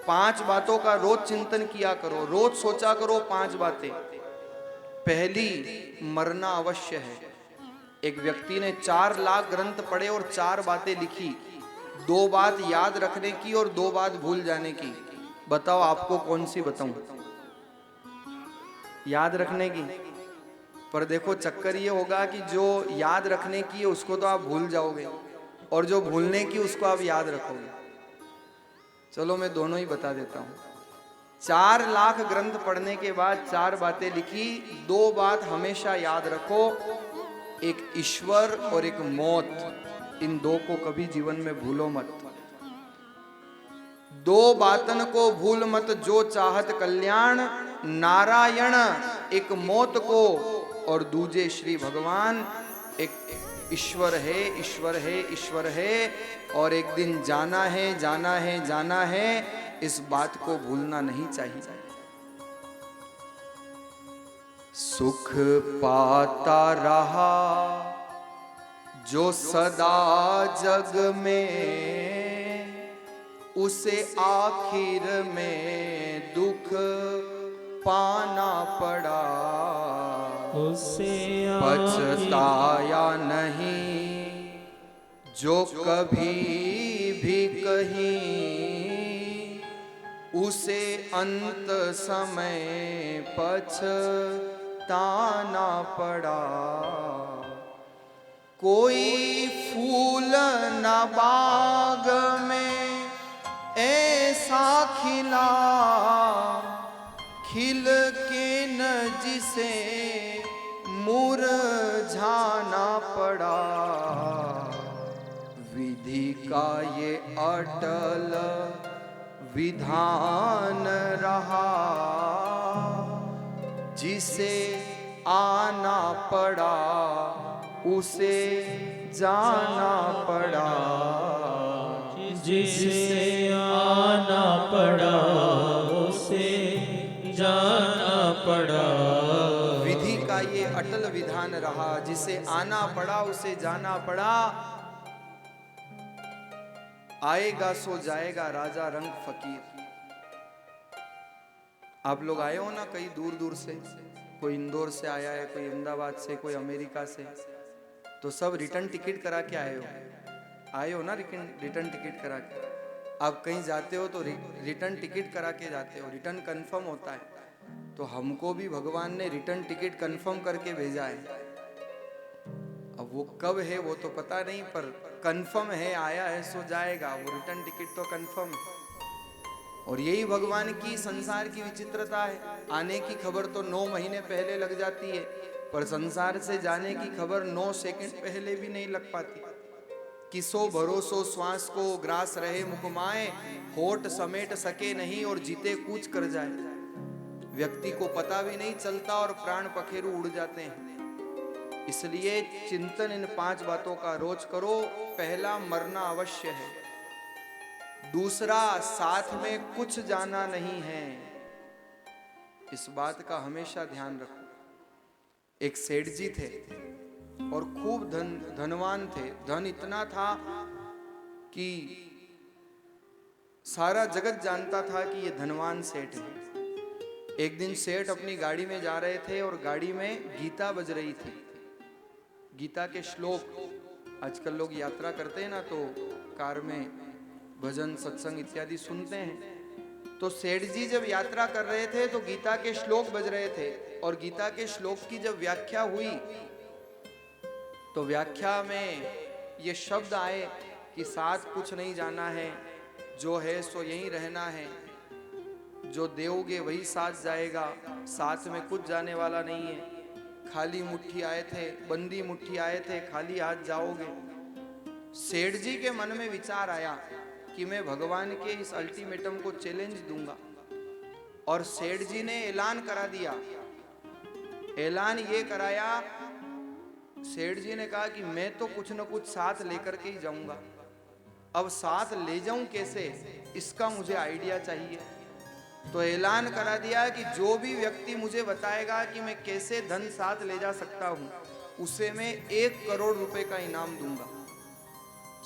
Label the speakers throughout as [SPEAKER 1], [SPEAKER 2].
[SPEAKER 1] 5 बातों का रोज चिंतन किया करो, रोज सोचा करो 5 बातें। पहली, मरना अवश्य है। एक व्यक्ति ने 4 लाख ग्रंथ पढ़े और 4 बातें लिखी, 2 बात याद रखने की और 2 बात भूल जाने की। बताओ आपको कौन सी बताऊं? याद रखने की। पर देखो चक्कर ये होगा कि जो याद रखने की है उसको तो आप भूल जाओगे, और जो भूलने की उसको आप याद रखोगे। चलो मैं दोनों ही बता देता हूं। 4 लाख ग्रंथ पढ़ने के बाद 4 बातें लिखी, 2 बात हमेशा याद रखो, एक ईश्वर और एक मौत। इन 2 को कभी जीवन में भूलो मत। 2 बातन को भूल मत जो चाहत कल्याण, नारायण एक मौत को और दूजे श्री भगवान। एक ईश्वर है, ईश्वर है, ईश्वर है, और एक दिन जाना है, जाना है, जाना है। इस बात को भूलना नहीं चाहिए। सुख पाता रहा जो सदा जग में, उसे आखिर में दुख पाना पड़ा।
[SPEAKER 2] उसे
[SPEAKER 1] पछताया नहीं जो कभी भी कहीं, उसे अंत समय पछताना पड़ा। कोई फूल न बाग में ऐसा खिला, खिल के न जिसे मुरझाना पड़ा। विधि का ये अटल विधान रहा, जिसे आना पड़ा उसे जाना पड़ा।
[SPEAKER 2] जिसे आना पड़ा उसे जाना पड़ा।
[SPEAKER 1] विधि का ये अटल विधान रहा, जिसे आना पड़ा उसे जाना पड़ा। आएगा सो जाएगा राजा रंग फकीर। आप लोग आए हो ना कई दूर दूर से, कोई इंदौर से आया है, कोई अहमदाबाद से, कोई अमेरिका से, तो सब रिटर्न टिकट करा के आए हो ना, रिटर्न टिकट करा के। आप कहीं जाते हो तो रिटर्न टिकट करा के जाते हो, रिटर्न कंफर्म होता है। तो हमको भी भगवान ने रिटर्न टिकट कंफर्म करके भेजा है। अब वो कब है वो तो पता नहीं, पर कंफर्म है, आया है सो जाएगा। वो रिटर्न टिकट तो कंफर्म है। और यही भगवान की संसार की विचित्रता है। आने की खबर तो 9 महीने पहले लग जाती है, पर संसार से जाने की खबर 9 सेकंड पहले भी नहीं लग पाती। किसो भरोसो श्वास को ग्रास रहे मुखमाए, होठ समेट सके नहीं और जीते कूच कर जाए। व्यक्ति को पता भी नहीं चलता और प्राण पखेरु उड़ जाते हैं। इसलिए चिंतन इन 5 बातों का रोज करो। पहला, मरना अवश्य है। दूसरा, साथ में कुछ जाना नहीं है। इस बात का हमेशा ध्यान रखो। एक सेठ जी थे और खूब धनवान थे। धन इतना था कि सारा जगत जानता था कि ये धनवान सेठ है। एक दिन सेठ अपनी गाड़ी में जा रहे थे और गाड़ी में गीता बज रही थी। गीता के श्लोक, आजकल लोग यात्रा करते हैं ना, तो कार में भजन सत्संग इत्यादि सुनते हैं। तो सेठ जी जब यात्रा कर रहे थे तो गीता के श्लोक बज रहे थे, और गीता के श्लोक की जब व्याख्या हुई तो व्याख्या में ये शब्द आए कि साथ कुछ नहीं जाना है, जो है सो यहीं रहना है, जो देओगे वही साथ जाएगा, साथ में कुछ जाने वाला नहीं है। खाली मुट्ठी आए थे, बंदी मुट्ठी आए थे, खाली हाथ जाओगे। सेठ जी के मन में विचार आया कि मैं भगवान के इस अल्टीमेटम को चैलेंज दूंगा, और सेठ जी ने ऐलान करा दिया। ऐलान ये कराया, सेठ जी ने कहा कि मैं तो कुछ न कुछ साथ लेकर के ही जाऊंगा। अब साथ ले जाऊं कैसे, इसका मुझे आइडिया चाहिए। तो ऐलान करा दिया कि जो भी व्यक्ति मुझे बताएगा कि मैं कैसे धन साथ ले जा सकता हूं, उसे मैं 1 करोड़ रुपए का इनाम दूंगा।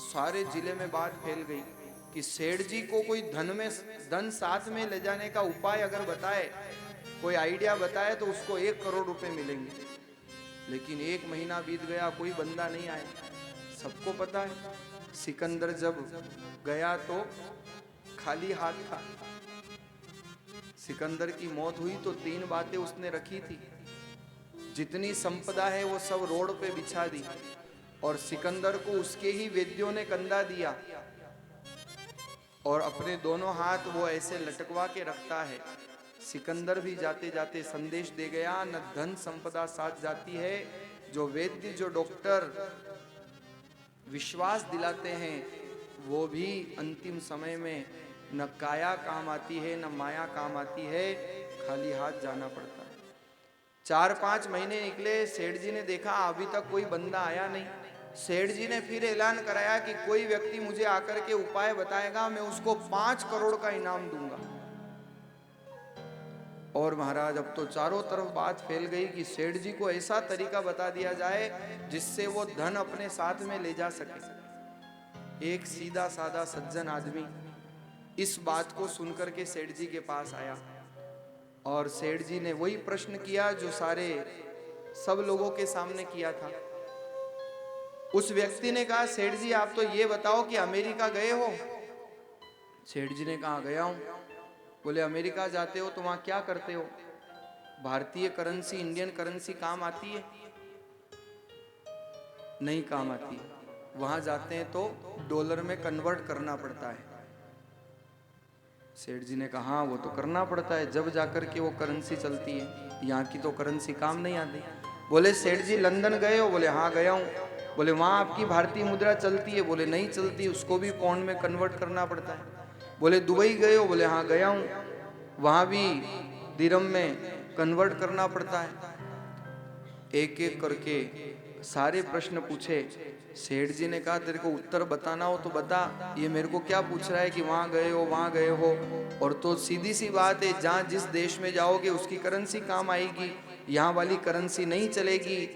[SPEAKER 1] सारे जिले में बात फैल गई कि सेठ जी को कोई धन साथ में ले जाने का उपाय अगर बताए, कोई आइडिया बताए तो उसको 1 करोड़ रुपए मिलेंगे। लेकिन 1 महीना बीत गया, कोई बंदा नहीं आया। सबको पता है सिकंदर जब गया तो खाली हाथ था। सिकंदर की मौत हुई तो 3 बातें उसने रखी थी। जितनी संपदा है वो सब रोड पे बिछा दी, और सिकंदर को उसके ही वेद्यों ने कंधा दिया, और अपने दोनों हाथ वो ऐसे लटकवा के रखता है। सिकंदर भी जाते जाते संदेश दे गया, न धन संपदा साथ जाती है, जो वैद्य जो डॉक्टर विश्वास दिलाते हैं वो भी अंतिम समय में न काया काम आती है न माया काम आती है, खाली हाथ जाना पड़ता है। 4-5 महीने निकले, सेठ जी ने देखा अभी तक कोई बंदा आया नहीं। सेठ जी ने फिर ऐलान कराया कि कोई व्यक्ति मुझे आकर के उपाय बताएगा, मैं उसको 5 करोड़ का इनाम दूंगा। और महाराज अब तो चारों तरफ बात फैल गई कि सेठ जी को ऐसा तरीका बता दिया जाए जिससे वो धन अपने साथ में ले जा सके। एक सीधा साधा सज्जन आदमी इस बात को सुनकर के सेठ जी के पास आया, और सेठ जी ने वही प्रश्न किया जो सब लोगों के सामने किया था। उस व्यक्ति ने कहा, सेठ जी आप तो ये बताओ कि अमेरिका गए हो? सेठ जी ने कहा गया हूं। बोले अमेरिका जाते हो तो वहां क्या करते हो? भारतीय करेंसी, इंडियन करेंसी काम आती है? नहीं काम आती। वहां जाते हैं तो डॉलर में कन्वर्ट करना पड़ता है। सेठ जी ने कहा हाँ वो तो करना पड़ता है, जब जाकर के वो करेंसी चलती है, यहाँ की तो करेंसी काम नहीं आती। बोले सेठ जी लंदन गए हो? बोले हाँ गया हूँ। बोले वहाँ आपकी भारतीय मुद्रा चलती है? बोले नहीं चलती, उसको भी पाउंड में कन्वर्ट करना पड़ता है। बोले दुबई गए हो? बोले हाँ गया हूँ, वहाँ भी दिरहम में कन्वर्ट करना पड़ता है। एक एक करके सारे प्रश्न पूछे। सेठ जी ने कहा तेरे को उत्तर बताना हो तो बता, ये मेरे को क्या पूछ रहा है कि वहाँ गए हो वहाँ गए हो? और तो सीधी सी बात है, जहाँ जिस देश में जाओगे उसकी करेंसी काम आएगी, यहाँ वाली करेंसी नहीं चलेगी।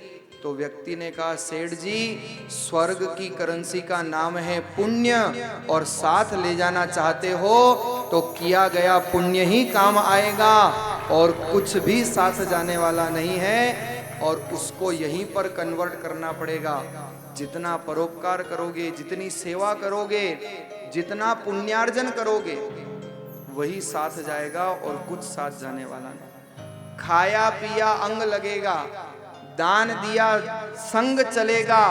[SPEAKER 1] तो व्यक्ति ने कहा सेठ जी स्वर्ग की करेंसी का नाम है पुण्य, और साथ ले जाना चाहते हो तो किया गया पुण्य ही काम आएगा, और कुछ भी साथ जाने वाला नहीं है, और उसको यहीं पर कन्वर्ट करना पड़ेगा। जितना परोपकार करोगे, जितनी सेवा करोगे, जितना पुण्यार्जन करोगे, वही साथ जाएगा और कुछ साथ जाने वाला नहीं। खाया पिया अंग लगेगा, दान दिया संग चलेगा,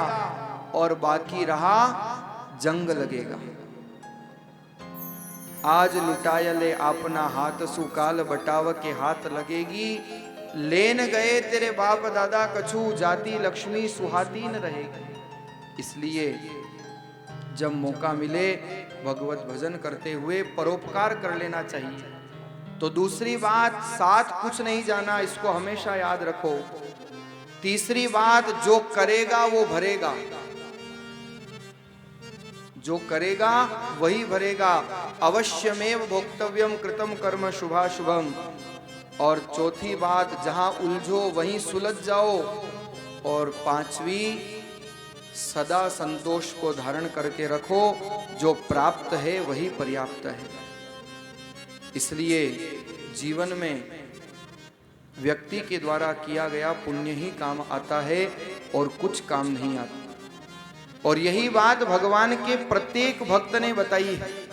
[SPEAKER 1] और बाकी रहा जंग लगेगा। आज लुटाया ले अपना हाथ, सुकाल बटाव के हाथ लगेगी। लेन गए तेरे बाप दादा कछु, जाति लक्ष्मी सुहाती न रहेगी। इसलिए जब मौका मिले भगवत भजन करते हुए परोपकार कर लेना चाहिए। तो दूसरी बात, साथ कुछ नहीं जाना, इसको हमेशा याद रखो। तीसरी बात, जो करेगा वो भरेगा, जो करेगा वही भरेगा। अवश्यमेव भोक्तव्यम कृतम कर्म शुभाशुभम। और चौथी बात, जहां उलझो वहीं सुलझ जाओ। और 5वीं, सदा संतोष को धारण करके रखो, जो प्राप्त है वही पर्याप्त है। इसलिए जीवन में व्यक्ति के द्वारा किया गया पुण्य ही काम आता है और कुछ काम नहीं आता। और यही बात भगवान के प्रत्येक भक्त ने बताई है।